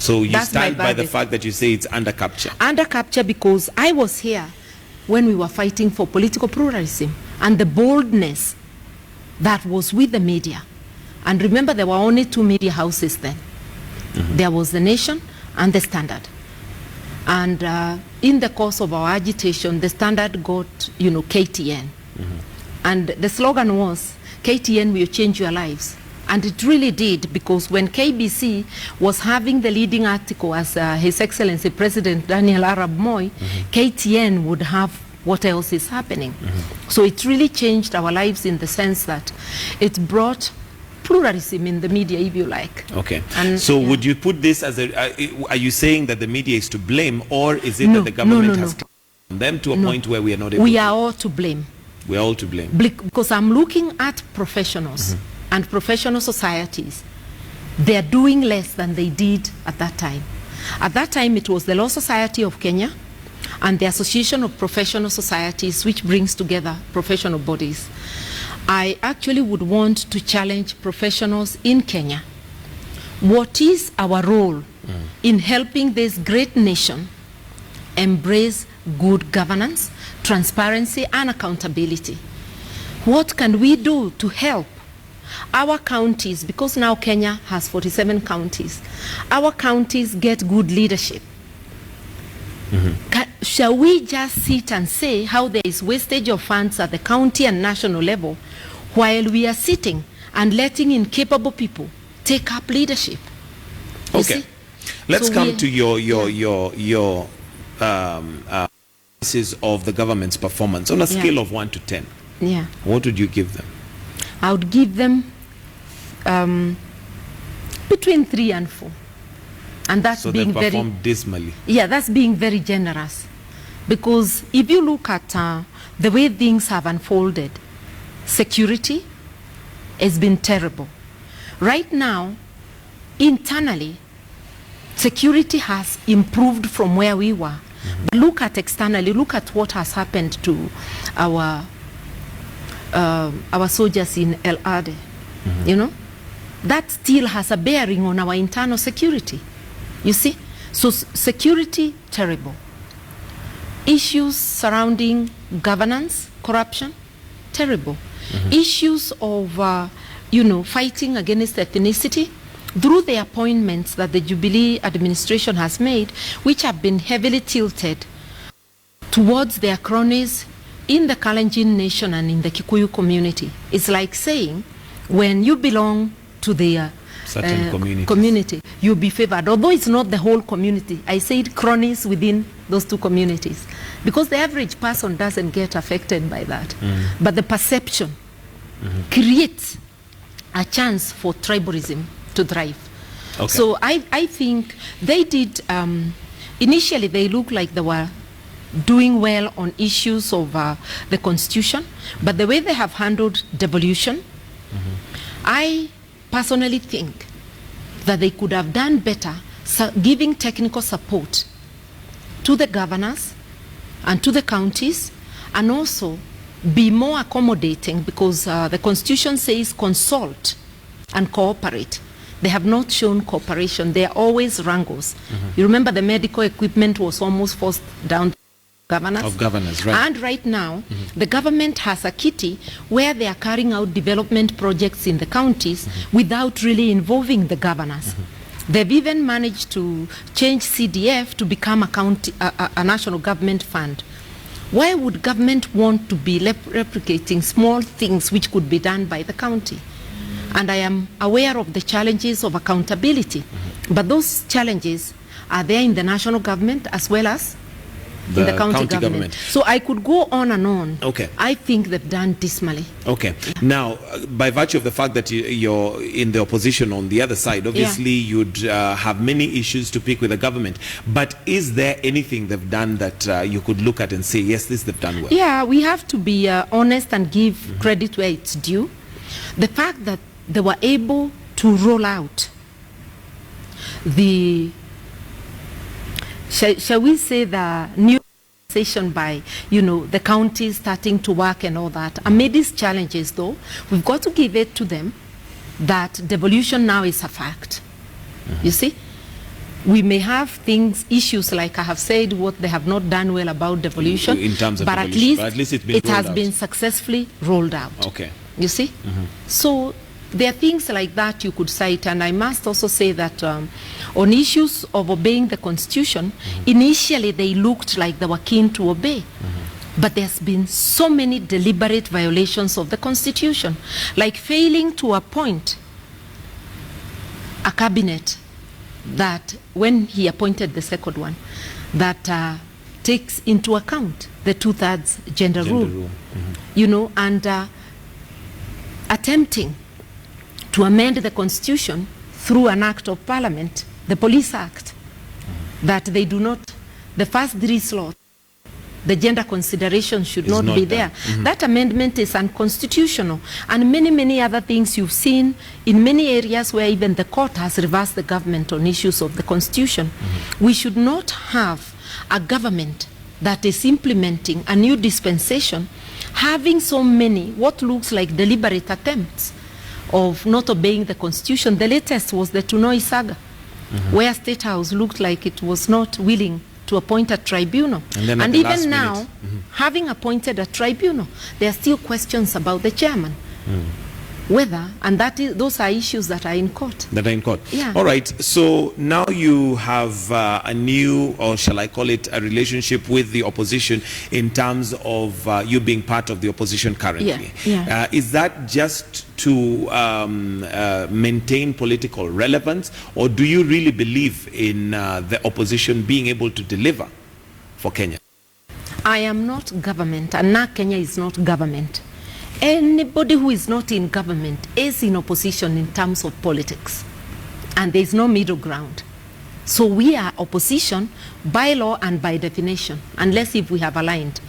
So you stand by the fact that you say it's under capture? Under capture because I was here when we were fighting for political pluralism and the boldness that was with the media. And remember, there were only 2 media houses then. There was The Nation and The Standard. And in the course of our agitation, The Standard got, KTN. And the slogan was, KTN will change your lives. And it really did, because when KBC was having the leading article as His Excellency President Daniel Arap Moi, KTN would have what else is happening. So it really changed our lives in the sense that it brought pluralism in the media, if you like. Okay. And so would you put this as are you saying that the media is to blame, or is it that the government has them to a point where we are not able We are all to blame. We are all to blame. Because I'm looking at professionals and professional societies. They are doing less than they did at that time. At that time, it was the Law Society of Kenya and the Association of Professional Societies, which brings together professional bodies. I actually would want to challenge professionals in Kenya. What is our role in helping this great nation embrace good governance, transparency, and accountability? What can we do to help our counties, because now Kenya has 47 counties, our counties get good leadership? Shall we just sit and say how there is wastage of funds at the county and national level while we are sitting and letting incapable people take up leadership? Okay. Let's come to your analysis of the government's performance on a scale of 1 to 10. Yeah. What would you give them? I would give them between 3 and 4. And that's so being they performed dismally. Yeah, that's being very generous. Because if you look at the way things have unfolded, security has been terrible. Right now, internally, security has improved from where we were. But look at externally, look at what has happened to our soldiers in El Ade. That still has a bearing on our internal security. You see? So security, terrible. Issues surrounding governance, corruption, terrible. Issues of, fighting against ethnicity through the appointments that the Jubilee administration has made, which have been heavily tilted towards their cronies in the Kalenjin nation and in the Kikuyu community. It's like saying, when you belong to the community, you'll be favored. Although it's not the whole community. I said cronies within those 2 communities. Because the average person doesn't get affected by that. But the perception creates a chance for tribalism to thrive. Okay. So I think they did, initially they looked like they were doing well on issues of the constitution, but the way they have handled devolution, I personally think that they could have done better giving technical support to the governors and to the counties, and also be more accommodating, because the constitution says consult and cooperate. They have not shown cooperation. They are always wrangles. You remember the medical equipment was almost forced down governors, right? And right now, the government has a kitty where they are carrying out development projects in the counties without really involving the governors. They've even managed to change CDF to become a national government fund. Why would government want to be replicating small things which could be done by the county? And I am aware of the challenges of accountability, but those challenges are there in the national government as well as in the county government. So I could go on and on. Okay. I think they've done dismally. Okay. Now, by virtue of the fact that you're in the opposition on the other side, obviously you'd have many issues to pick with the government. But is there anything they've done that you could look at and say, yes, this they've done well? Yeah, we have to be honest and give credit where it's due. The fact that they were able to roll out the, shall we say, the new session by, the counties starting to work and all that. Amid these challenges, though, we've got to give it to them that devolution now is a fact. You see? We may have issues like I have said, what they have not done well about devolution, in terms of but devolution. at least it has been successfully rolled out. Okay. You see? So there are things like that you could cite, and I must also say that on issues of obeying the Constitution, initially they looked like they were keen to obey. But there's been so many deliberate violations of the Constitution, like failing to appoint a cabinet that, when he appointed the second one, that takes into account the two-thirds gender rule. You know, and attempting to amend the Constitution through an act of Parliament, the Police Act, that they do not, the first 3 slots, the gender consideration should not be there. That amendment is unconstitutional, and many, many other things you've seen in many areas where even the court has reversed the government on issues of the Constitution. We should not have a government that is implementing a new dispensation having so many what looks like deliberate attempts of not obeying the Constitution. The latest was the Tunoi saga, where State House looked like it was not willing to appoint a tribunal. And even now, having appointed a tribunal, there are still questions about the chairman. Whether, and those are issues that are in court. That are in court. Yeah. All right. So now you have a new, or shall I call it, a relationship with the opposition in terms of you being part of the opposition currently. Yeah. Is that just to maintain political relevance, or do you really believe in the opposition being able to deliver for Kenya? I am not government, and NARC Kenya is not government. Anybody who is not in government is in opposition in terms of politics, and there is no middle ground. So we are opposition by law and by definition, unless if we have aligned.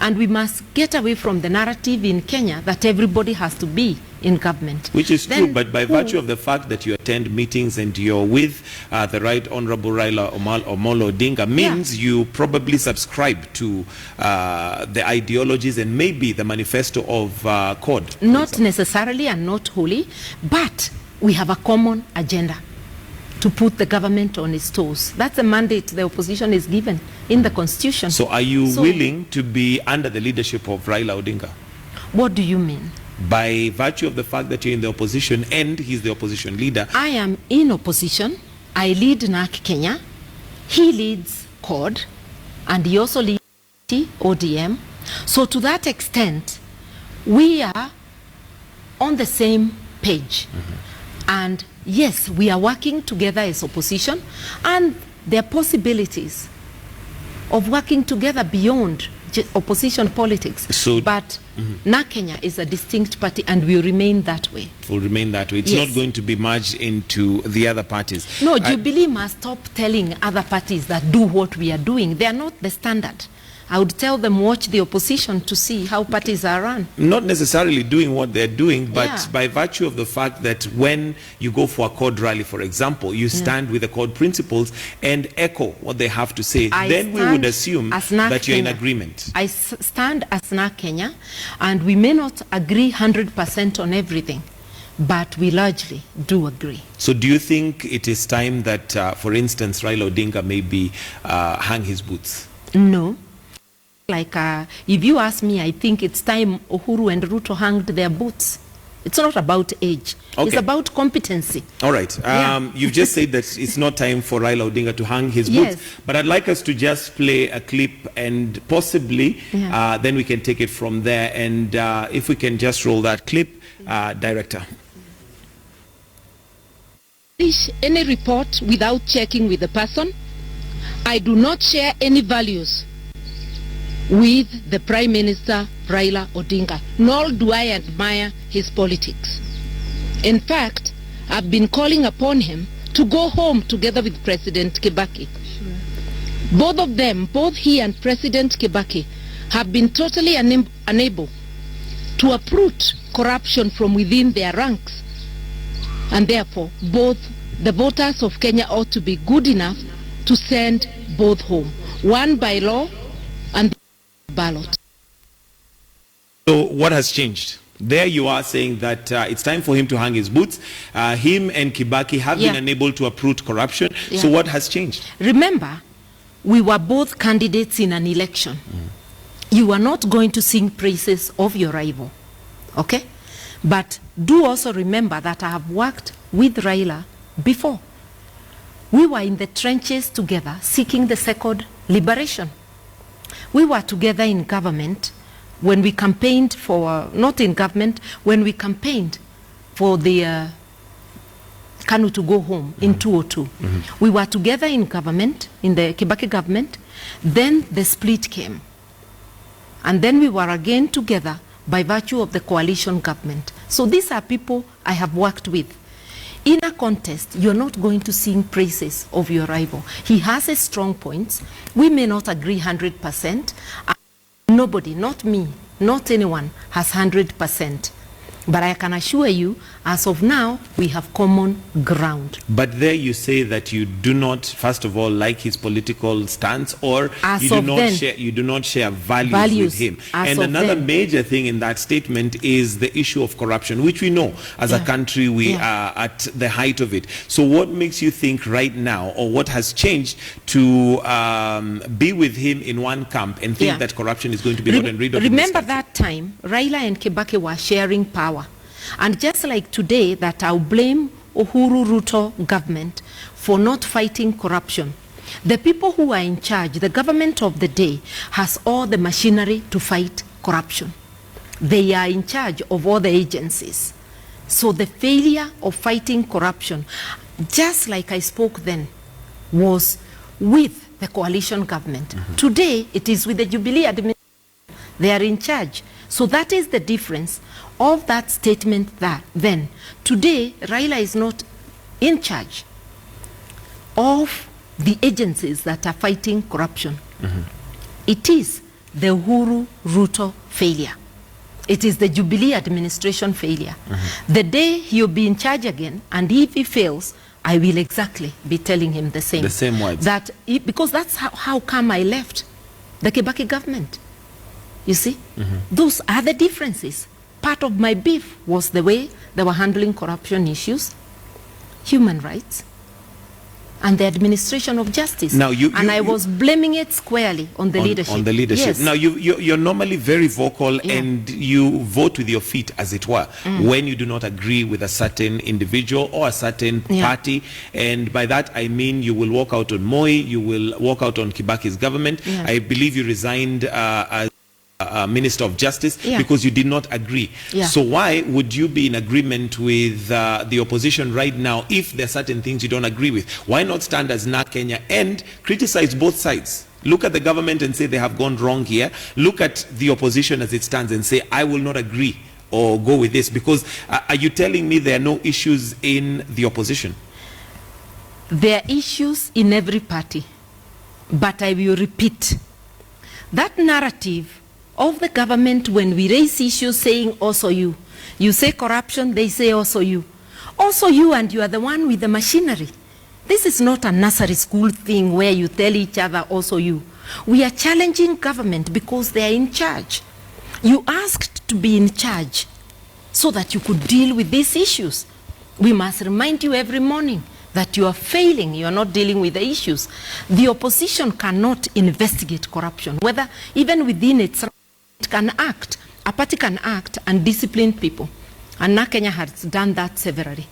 And we must get away from the narrative in Kenya that everybody has to be in government. Which is true, but by virtue of the fact that you attend meetings and you're with the Right Honorable Raila Omolo Odinga means you probably subscribe to the ideologies and maybe the manifesto of CORD. Not necessarily and not wholly, but we have a common agenda to put the government on its toes. That's a mandate the opposition is given in the Constitution. So are you willing to be under the leadership of Raila Odinga? What do you mean? By virtue of the fact that you're in the opposition and he's the opposition leader. I am in opposition. I lead NARC Kenya. He leads CORD, and he also leads ODM. So to that extent, we are on the same page. And yes, we are working together as opposition, and there are possibilities of working together beyond opposition politics. So, but NARC Kenya is a distinct party, and will remain that way. Will remain that way. It's not going to be merged into the other parties. No, Jubilee must stop telling other parties that do what we are doing. They are not the standard. I would tell them, watch the opposition to see how parties are run. Not necessarily doing what they're doing, but by virtue of the fact that when you go for a CORD rally, for example, you stand with the CORD principles and echo what they have to say, then we would assume that you're in agreement. I stand as NARC Kenya, and we may not agree 100% on everything, but we largely do agree. So do you think it is time that, for instance, Raila Odinga maybe hang his boots? No. Like, if you ask me, I think it's time Uhuru and Ruto hanged their boots. It's not about age. Okay. It's about competency. All right. You've just said that it's not time for Raila Odinga to hang his boots. But I'd like us to just play a clip, and possibly then we can take it from there. And if we can just roll that clip, Director. Any report without checking with the person. I do not share any values with the Prime Minister Raila Odinga, nor do I admire his politics. In fact, I've been calling upon him to go home together with President Kibaki. Both of them, both he and President Kibaki, have been totally unable to uproot corruption from within their ranks. And therefore, both the voters of Kenya ought to be good enough to send both home, one by law and ballot. So what has changed? There you are saying that it's time for him to hang his boots. Him and Kibaki have been unable to uproot corruption. So what has changed? Remember, we were both candidates in an election. You are not going to sing praises of your rival, okay? But do also remember that I have worked with Raila before. We were in the trenches together seeking the second liberation. We were together in government when we campaigned for, not in government, when we campaigned for the Kanu to go home in 2002. We were together in government, in the Kibaki government. Then the split came. And then we were again together by virtue of the coalition government. So these are people I have worked with. In a contest, you're not going to sing praises of your rival. He has a strong points. We may not agree 100%. Nobody, not me, not anyone, has 100%. But I can assure you, as of now, we have common ground. But there you say that you do not, first of all, like his political stance, or you do not share values with him. And another major thing in that statement is the issue of corruption, which we know as a country we are at the height of it. So what makes you think right now, or what has changed to be with him in one camp and think that corruption is going to be gotten rid of? Remember that time, Raila and Kibaki were sharing power. And just like today that I'll blame Uhuru Ruto government for not fighting corruption, the people who are in charge, the government of the day, has all the machinery to fight corruption. They are in charge of all the agencies. So the failure of fighting corruption, just like I spoke then, was with the coalition government. Today, it is with the Jubilee administration. They are in charge. So that is the difference of that statement then. Today, Raila is not in charge of the agencies that are fighting corruption. It is the Uhuru Ruto failure. It is the Jubilee administration failure. The day he'll be in charge again, and if he fails, I will exactly be telling him the same. The same words. Because that's how come I left the Kibaki government. You see? Those are the differences. Part of my beef was the way they were handling corruption issues, human rights, and the administration of justice. Now I was blaming it squarely on the leadership. On the leadership. Yes. Now you're normally very vocal and you vote with your feet, as it were, when you do not agree with a certain individual or a certain party. And by that I mean you will walk out on Moi, you will walk out on Kibaki's government. I believe you resigned as Minister of Justice because you did not agree. So why would you be in agreement with the opposition right now if there are certain things you don't agree with? Why not stand as NARC Kenya and criticize both sides? Look at the government and say they have gone wrong here. Look at the opposition as it stands and say, I will not agree or go with this. Because are you telling me there are no issues in the opposition? There are issues in every party. But I will repeat, that narrative of the government, when we raise issues saying also you say corruption, they say also you, and you are the one with the machinery. This is not a nursery school thing where you tell each other also you. We are challenging government because they are in charge. You asked to be in charge so that you could deal with these issues. We must remind you every morning that you are failing, you are not dealing with the issues. The opposition cannot investigate corruption, whether even within its it can act, a party can act and discipline people. And NARC Kenya has done that severally.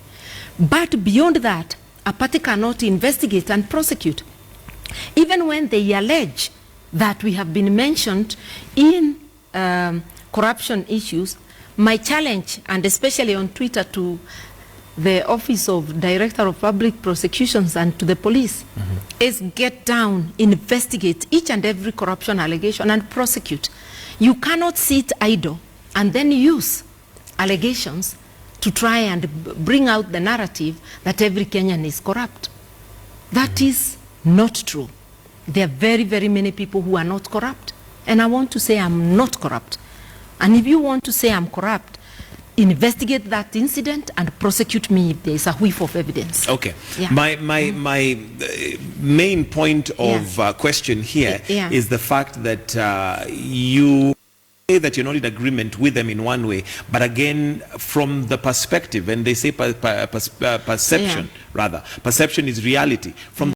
But beyond that, a party cannot investigate and prosecute. Even when they allege that we have been mentioned in corruption issues, my challenge, and especially on Twitter to the Office of Director of Public Prosecutions and to the police, is get down, investigate each and every corruption allegation and prosecute. You cannot sit idle and then use allegations to try and bring out the narrative that every Kenyan is corrupt. That is not true. There are very, very many people who are not corrupt. And I want to say I'm not corrupt. And if you want to say I'm corrupt, investigate that incident and prosecute me if there is a whiff of evidence. Okay. My main point of question here is the fact that you say that you're not in agreement with them in one way, but again, from the perspective, and they say perception, rather, perception is reality. From